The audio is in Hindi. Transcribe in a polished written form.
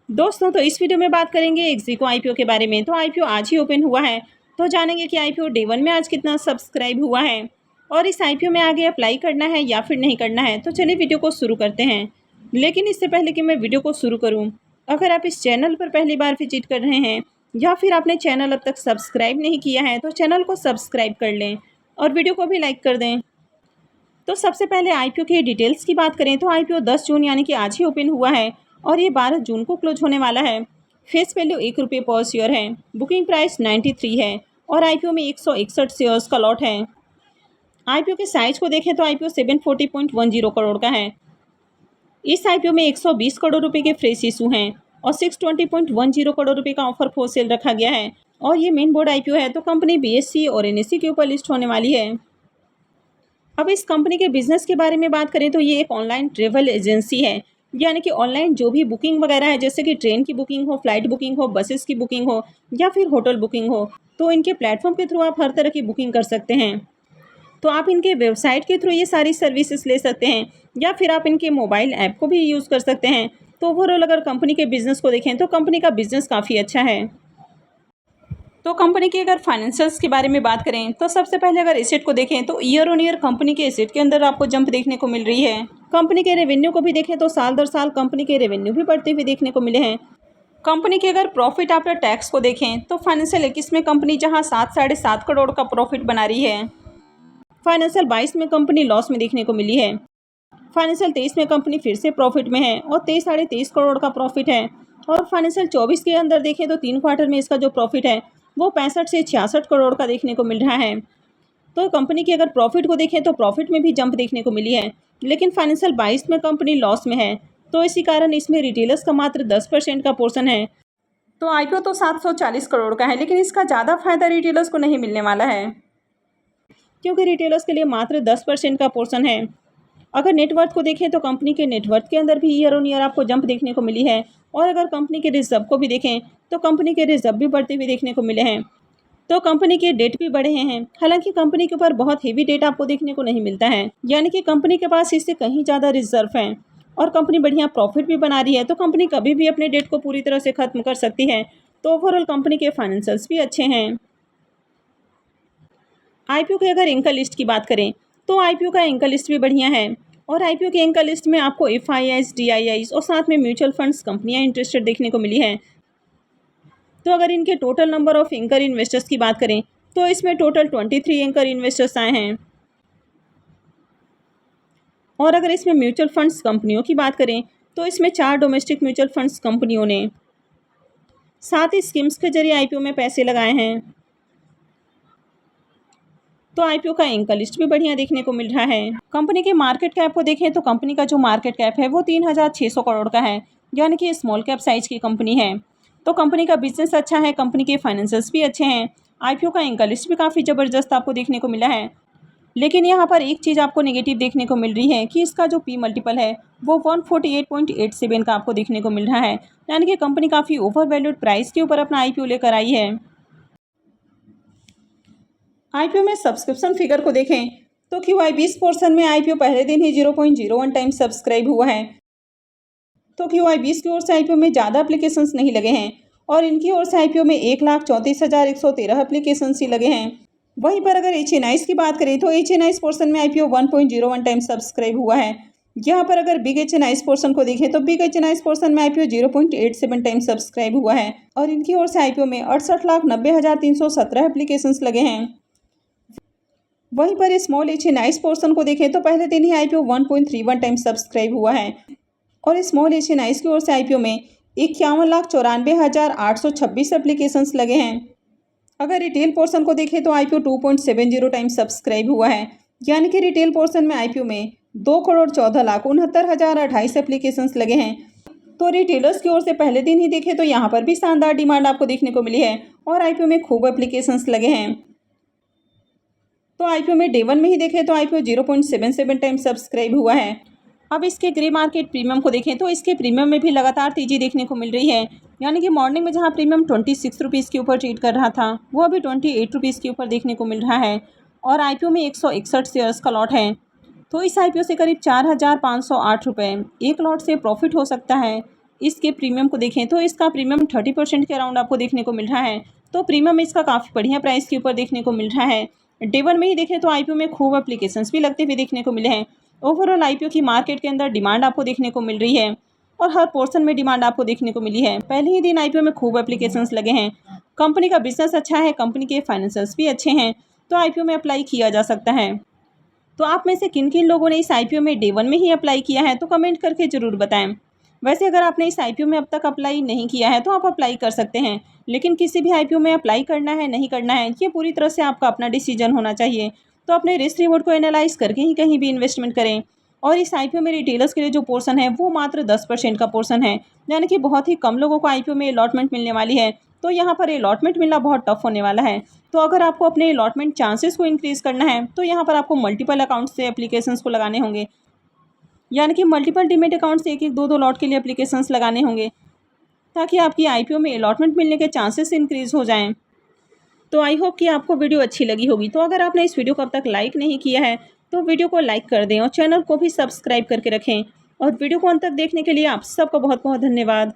दोस्तों तो इस वीडियो में बात करेंगे एक्जिको आईपीओ के बारे में। तो आईपीओ आज ही ओपन हुआ है, तो जानेंगे कि आईपीओ डे 1 में आज कितना सब्सक्राइब हुआ है और इस आईपीओ में आगे अप्लाई करना है या फिर नहीं करना है। तो चलिए वीडियो को शुरू करते हैं। लेकिन इससे पहले कि मैं वीडियो को शुरू करूँ, अगर आप इस चैनल पर पहली बार विजिट कर रहे हैं या फिर आपने चैनल अब तक सब्सक्राइब नहीं किया है तो चैनल को सब्सक्राइब कर लें और वीडियो को भी लाइक कर दें। तो सबसे पहले आईपीओ की डिटेल्स की बात करें तो आईपीओ 10 जून यानी कि आज ही ओपन हुआ है और ये 12 जून को क्लोज होने वाला है। फेस वैल्यू ₹1 पर शेयर है। बुकिंग प्राइस 93 है और आईपीओ में 161 शेयर्स का लॉट है। आईपीओ के साइज को देखें तो आईपीओ 740.10 करोड़ का है। इस आईपीओ में 120 करोड़ रुपए के फ्रेश इशू हैं और 620.10 करोड़ रुपए का ऑफर फॉर सेल रखा गया है और ये मेन बोर्ड आईपीओ है। तो कंपनी बीएसई और एनएसई के ऊपर लिस्ट होने वाली है। अब इस कंपनी के बिजनेस के बारे में बात करें तो ये एक ऑनलाइन ट्रेवल एजेंसी है, यानी कि ऑनलाइन जो भी बुकिंग वगैरह है, जैसे कि ट्रेन की बुकिंग हो, फ्लाइट बुकिंग हो, बसेस की बुकिंग हो या फिर होटल बुकिंग हो, तो इनके प्लेटफॉर्म के थ्रू आप हर तरह की बुकिंग कर सकते हैं। तो आप इनके वेबसाइट के थ्रू ये सारी सर्विसेज ले सकते हैं या फिर आप इनके मोबाइल ऐप को भी यूज़ कर सकते हैं। तो ओवरऑल अगर कंपनी के बिजनेस को देखें तो कंपनी का बिजनेस काफ़ी अच्छा है। तो कंपनी के अगर फाइनेंशियल्स के बारे में बात करें तो सबसे पहले अगर एसेट को देखें तो ईयर ऑन ईयर कंपनी के एसेट के अंदर आपको जंप देखने को मिल रही है। कंपनी के रेवेन्यू को भी देखें तो साल दर साल कंपनी के रेवेन्यू भी बढ़ते हुए देखने को मिले हैं। कंपनी के अगर प्रॉफिट आफ्टर टैक्स को देखें तो फाइनेंशियल 21 में कंपनी जहां 7.5 करोड़ का प्रॉफिट बना रही है, फाइनेंशियल 22 में कंपनी लॉस में देखने को मिली है। फाइनेंशियल 23 में कंपनी फिर से प्रॉफिट में है और 23.5 करोड़ का प्रॉफिट है। और फाइनेंशियल 24 के अंदर देखें तो 3 क्वार्टर में इसका जो प्रॉफिट है वो 65 से 66 करोड़ का देखने को मिल रहा है। तो कंपनी की अगर प्रॉफिट को देखें तो प्रॉफिट में भी जंप देखने को मिली है, लेकिन फाइनेंशियल 22 में कंपनी लॉस में है। तो इसी कारण इसमें रिटेलर्स का मात्र 10% का पोर्शन है। तो आईपीओ तो 740 करोड़ का है, लेकिन इसका ज़्यादा फायदा रिटेलर्स को नहीं मिलने वाला है, क्योंकि रिटेलर्स के लिए मात्र 10% का पोर्शन है। अगर नेटवर्थ को देखें तो कंपनी के नेटवर्थ के अंदर भी ईयर ऑन ईयर आपको जंप देखने को मिली है। और अगर कंपनी के रिजर्व को भी देखें तो कंपनी के रिजर्व भी बढ़ते हुए देखने को मिले हैं। तो कंपनी के डेट भी बढ़े हैं। हालांकि कंपनी के ऊपर बहुत हेवी डेट आपको देखने को नहीं मिलता है, यानी कि कंपनी के पास इससे कहीं ज़्यादा रिजर्व हैं और कंपनी बढ़िया प्रॉफिट भी बना रही है। तो कंपनी कभी भी अपने डेट को पूरी तरह से खत्म कर सकती है। तो ओवरऑल कंपनी के फाइनेंशियल्स भी अच्छे हैं। आईपीओ के अगर एंकर लिस्ट की बात करें तो आईपीओ का एंकर लिस्ट भी बढ़िया है और आईपीओ के एंकर लिस्ट में आपको एफआईआईज, डीआईआईज और साथ में म्यूचुअल फंड्स कंपनियां इंटरेस्टेड देखने को मिली हैं। तो अगर इनके total number of anchor investors की बात करें तो इसमें टोटल 23 एंकर इन्वेस्टर्स आए हैं। और अगर इसमें म्यूचुअल फंड्स कंपनियों की बात करें तो इसमें 4 डोमेस्टिक म्यूचुअल फंड्स कंपनियों ने 7 स्कीम्स के जरिए आईपीओ में पैसे लगाए हैं। तो आईपीओ का एंकर लिस्ट भी बढ़िया देखने को मिल रहा है। कंपनी के मार्केट कैप को देखें तो कंपनी का जो मार्केट कैप है वो 3600 करोड़ का है, यानी कि स्मॉल कैप साइज की कंपनी है। तो कंपनी का बिजनेस अच्छा है, कंपनी के फाइनेंशियल्स भी अच्छे हैं। आईपीओ का एंकर लिस्ट भी काफ़ी ज़बरदस्त आपको देखने को मिला है। लेकिन यहाँ पर एक चीज़ आपको नेगेटिव देखने को मिल रही है कि इसका जो पी मल्टीपल है वो 148.87 का आपको देखने को मिल रहा है, यानी कि कंपनी काफ़ी ओवर वैल्यूड प्राइस के ऊपर अपना आईपीओ लेकर आई है। आईपीओ में सब्सक्रिप्शन फिगर को देखें तो QI20 पोर्शन में आईपीओ पहले दिन ही 0.01 टाइम सब्सक्राइब हुआ है। तो QI20 की ओर से आईपीओ में ज़्यादा एप्लीकेशंस नहीं लगे हैं और इनकी ओर से आईपीओ में 1,34,113 एप्लीकेशंस ही लगे हैं। वहीं पर अगर HNIs की बात करें तो HNIs पोर्शन में आईपीओ 1.01 टाइम सब्सक्राइब हुआ है। यहाँ पर अगर बिग HNIs पोर्शन को देखें तो बिग HNIs पोर्शन में आईपीओ 0.87 टाइम सब्सक्राइब हुआ है और इनकी ओर से आईपीओ में 68,90,317 एप्लीकेशंस लगे हैं। वहीं पर स्मॉल HNIs पोर्शन को देखें तो पहले दिन ही आईपीओ 1.31 टाइम सब्सक्राइब हुआ है और स्मॉल HNIs की ओर से आईपीओ में 51,94,826 एप्लीकेशंस लगे हैं। अगर रिटेल पोर्शन को देखें तो आईपीओ 2.70 टाइम सब्सक्राइब हुआ है, यानी कि रिटेल पोर्शन में आईपीओ में 2,14,69,028 एप्लीकेशंस लगे हैं। तो रिटेलर्स की ओर से पहले दिन ही देखें तो यहाँ पर भी शानदार डिमांड आपको देखने को मिली है और आईपीओ में खूब एप्लीकेशंस लगे हैं। तो आईपीओ में डे 1 में ही देखें तो आईपीओ 0.77 टाइम सब्सक्राइब हुआ है। अब इसके ग्रे मार्केट प्रीमियम को देखें तो इसके प्रीमियम में भी लगातार तेजी देखने को मिल रही है, यानी कि मॉर्निंग में जहां प्रीमियम 26 रुपीज़ के ऊपर ट्रेड कर रहा था वो अभी 28 रुपीज़ के ऊपर देखने को मिल रहा है और आईपीओ में 161 शेयर्स का लॉट है। तो इस आईपीओ से करीब 4,508 रुपये एक लॉट से प्रॉफिट हो सकता है। इसके प्रीमियम को देखें तो इसका प्रीमियम 30% के अराउंड आपको देखने को मिल रहा है। तो प्रीमियम इसका काफ़ी बढ़िया प्राइस के ऊपर देखने को मिल रहा है। डे वन में ही देखें तो आईपीओ में खूब एप्लीकेशंस भी लगते हुए देखने को मिले हैं। ओवरऑल आईपीओ की मार्केट के अंदर डिमांड आपको देखने को मिल रही है और हर पोर्शन में डिमांड आपको देखने को मिली है। पहले ही दिन आईपीओ में खूब एप्लीकेशंस लगे हैं। कंपनी का बिजनेस अच्छा है, कंपनी के फाइनेंशियल्स भी अच्छे हैं, तो आईपीओ में अप्लाई किया जा सकता है। तो आप में से किन किन लोगों ने इस आईपीओ में डे वन में ही अप्लाई किया है, तो कमेंट करके ज़रूर बताएं। वैसे अगर आपने इस आईपीओ में अब तक अप्लाई नहीं किया है तो आप अप्लाई कर सकते हैं, लेकिन किसी भी आईपीओ में अप्लाई करना है नहीं करना है ये पूरी तरह से आपका अपना डिसीजन होना चाहिए। तो अपने रिस्क रिवॉर्ड को एनालाइज करके ही कहीं भी इन्वेस्टमेंट करें। और इस आईपीओ में रिटेलर्स के लिए जो पोर्शन है वो मात्र 10% का पोर्शन है, यानी कि बहुत ही कम लोगों को आईपीओ में अलॉटमेंट मिलने वाली है। तो यहाँ पर अलॉटमेंट मिलना बहुत टफ होने वाला है। तो अगर आपको अपने अलॉटमेंट चांसेस को इंक्रीज़ करना है तो यहाँ पर आपको मल्टीपल अकाउंट से एप्लीकेशंस को लगाने होंगे, यानी कि मल्टीपल डीमैट अकाउंट से एक एक दो लॉट के लिए एप्लीकेशंस लगाने होंगे, ताकि आपकी आईपीओ में अलॉटमेंट मिलने के चांसेस इंक्रीज़ हो जाएं। तो आई होप कि आपको वीडियो अच्छी लगी होगी। तो अगर आपने इस वीडियो को अब तक लाइक नहीं किया है तो वीडियो को लाइक कर दें और चैनल को भी सब्सक्राइब करके रखें। और वीडियो को अंत तक देखने के लिए आप सबका बहुत बहुत धन्यवाद।